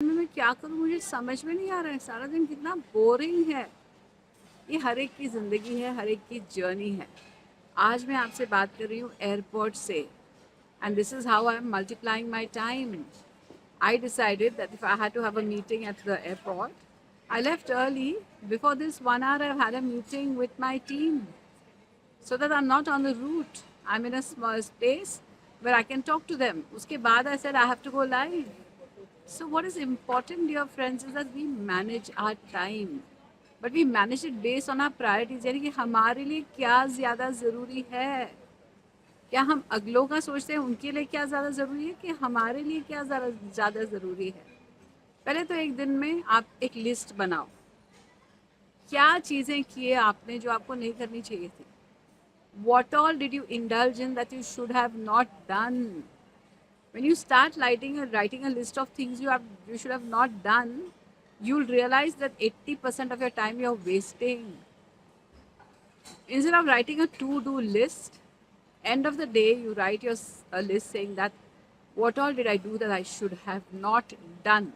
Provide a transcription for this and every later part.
मैं क्या करूँ, मुझे समझ में नहीं आ रहा है। सारा दिन कितना बोरिंग है। ये हर एक की ज़िंदगी है, हर एक की जर्नी है। आज मैं आपसे बात कर रही हूँ एयरपोर्ट से, and this is how I am multiplying my time. I decided that if I had to have a meeting at the airport, I left early. Before this 1 hour, I've had a meeting with my team so that I'm not on the route. I'm in a small space where I can talk to them. उसके बाद I said I have to go live. So what is important, dear friends, is that we manage our time. But we manage it based on our priorities. यानी कि हमारे लिए क्या ज़्यादा ज़रूरी है. क्या हम अगलों का सोचते हैं उनके लिए क्या ज़्यादा ज़रूरी है कि हमारे लिए क्या ज़्यादा ज़रूरी है. पहले तो एक दिन में आप एक लिस्ट बनाओ. क्या चीज़ें किए आपने जो आपको नहीं करनी चाहिए थी. What all did you indulge in that you should have not done? When you start writing a list of things you should have not done, you'll realize that 80% of your time you're wasting. Instead of writing a to-do list, end of the day you write a list saying that what all did I do that I should have not done,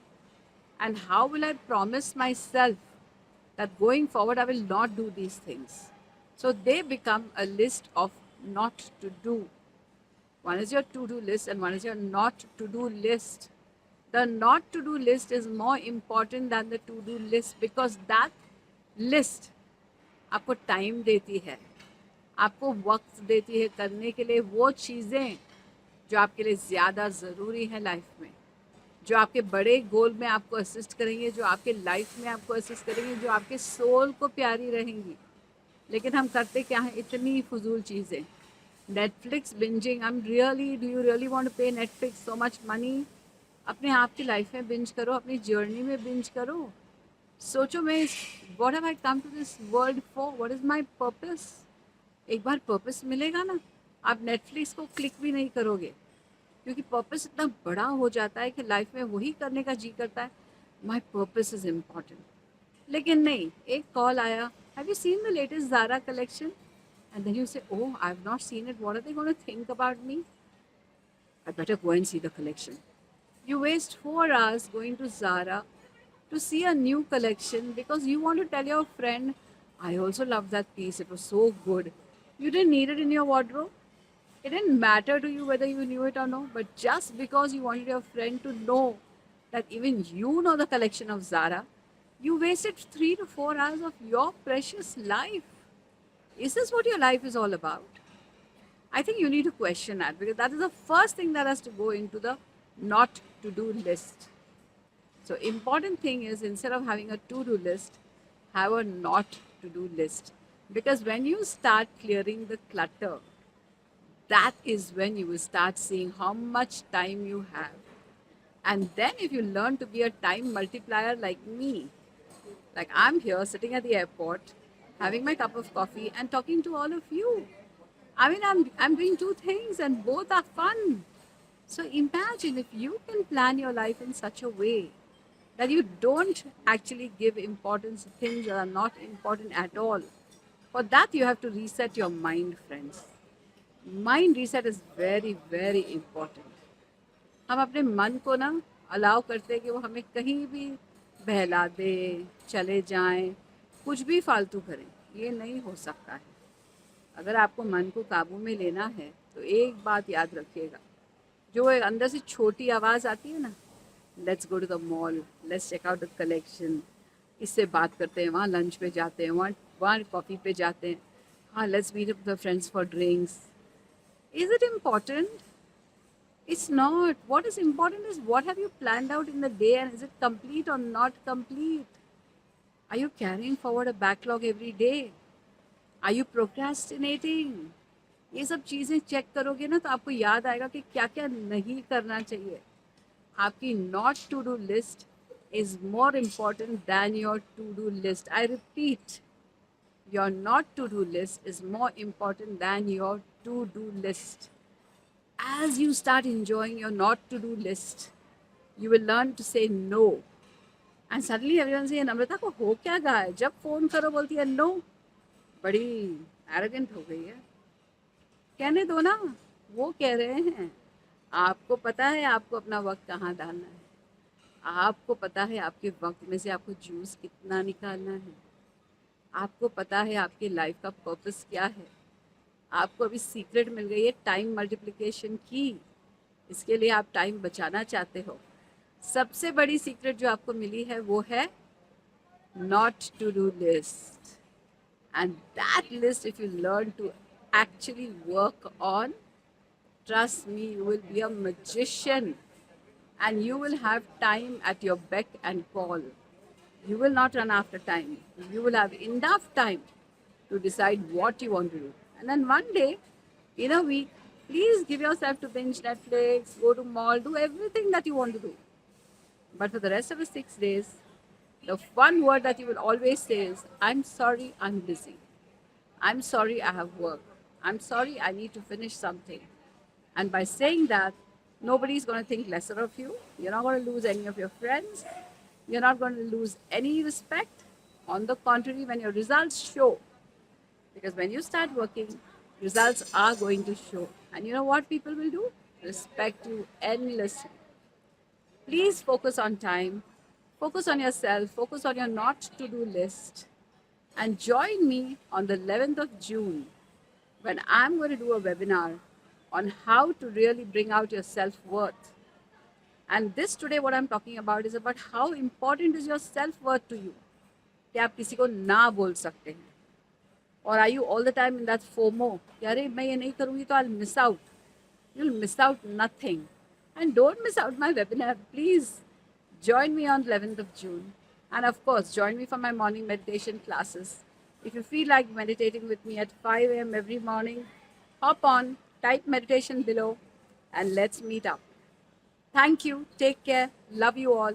and how will I promise myself that going forward I will not do these things. So they become a list of not to do. One is your to-do list and one is your not to-do list. The not to-do list is more important than the to-do list because that list आपको time देती है, आपको वक्त देती है करने के लिए वो चीज़ें जो आपके लिए ज़्यादा ज़रूरी हैं लाइफ में, जो आपके बड़े गोल में आपको असिस्ट करेंगे, जो आपके लाइफ में आपको असिस्ट करेंगे, जो आपके सोल को प्यारी रहेंगी. लेकिन हम करते क्या हैं, इतनी फजूल चीज़ें. Netflix bingeing, do you really want to pay Netflix so much money. अपने आप की लाइफ में बिंज करो, अपनी जर्नी में बिंज करो. सोचो मैं इस what have I come to this world for, what is my purpose. एक बार पर्पस मिलेगा ना, आप नेटफ्लिक्स को क्लिक भी नहीं करोगे क्योंकि पर्पस इतना बड़ा हो जाता है कि लाइफ में वही करने का जी करता है. My purpose is important. लेकिन नहीं, एक कॉल आया, have you seen the latest Zara collection, and then you say oh I have not seen it, what are they gonna think about me. I better go and see the collection. You waste 4 hours going to Zara to see a new collection because you want to tell your friend, I also love that piece, it was so good. You didn't need it in your wardrobe. It didn't matter to you whether you knew it or not, but just because you wanted your friend to know that even you know the collection of Zara, you wasted 3 to 4 hours of your precious life. Is this what your life is all about? I think you need to question that because that is the first thing that has to go into the not to do list. So, important thing is instead of having a to do list, have a not to do list. Because when you start clearing the clutter, that is when you will start seeing how much time you have. And then, if you learn to be a time multiplier like me, like I'm here sitting at the airport, having my cup of coffee and talking to all of you. I'm doing two things and both are fun. So imagine if you can plan your life in such a way that you don't actually give importance to things that are not important at all. For that, you have to reset your mind, friends. Mind reset is very, very important. हम अपने मन को ना allow करते हैं कि वो हमें कहीं भी बहला दे, चले जाएं, कुछ भी फालतू करें. ये नहीं हो सकता है. अगर आपको मन को काबू में लेना है तो एक बात याद रखिएगा, जो एक अंदर से छोटी आवाज़ आती है ना, let's go to the mall, let's check out the collection, इससे बात करते हैं, वहाँ लंच पे जाते हैं, वहाँ वहाँ कॉफ़ी पे जाते हैं, हाँ let's meet up the friends for drinks. Is it important? It's not. What is important is what have you planned out in the day and is it complete or not complete? Are you carrying forward a backlog every day? Are you procrastinating? ये सब चीज़ें check करोगे ना तो आपको याद आएगा कि क्या क्या नहीं करना चाहिए. आपकी not to do list is more important than your to do list. I repeat, your not to do list is more important than your to do list. As you start enjoying your not to do list, you will learn to say no. And suddenly everyone say, नम्रता को हो क्या गया है, जब phone करो बोलती है no. बड़ी एरोगेंट हो गई है. कहने दो ना, वो कह रहे हैं. आपको पता है आपको अपना वक्त कहाँ डालना है. आपको पता है आपके वक्त में से आपको जूस कितना निकालना है। आपको पता है आपकी लाइफ का पर्पस क्या है। आपको अभी सीक्रेट मिल गई है टाइम मल्टीप्लिकेशन की। इसके लिए आप टाइम बचाना चाहते हो। सबसे बड़ी सीक्रेट जो आपको मिली है वो है not to do list. And that list, if you learn to actually work on, trust me, you will be a magician and you will have time at your beck and call. You will not run after time. You will have enough time to decide what you want to do. And then one day, in a week, please give yourself to binge Netflix, go to mall, do everything that you want to do. But for the rest of the 6 days, the one word that you will always say is, I'm sorry, I'm busy. I'm sorry, I have work. I'm sorry, I need to finish something. And by saying that, nobody's going to think lesser of you. You're not going to lose any of your friends. You're not going to lose any respect. On the contrary, when your results show, because when you start working, results are going to show. And you know what people will do? Respect you endlessly. Please focus on time, focus on yourself, focus on your not to do list, and join me on the 11th of June when I'm going to do a webinar on how to really bring out your self worth. And this today, what I'm talking about is about how important is your self worth to you. कि आप किसी को ना बोल सकते हैं. Or are you all the time in that FOMO? कि अरे मैं ये नहीं करूँगी तो I'll miss out. You'll miss out nothing. And don't miss out my webinar. Please join me on 11th of June. And of course, join me for my morning meditation classes. If you feel like meditating with me at 5 a.m. every morning, hop on, type meditation below, and let's meet up. Thank you. Take care. Love you all.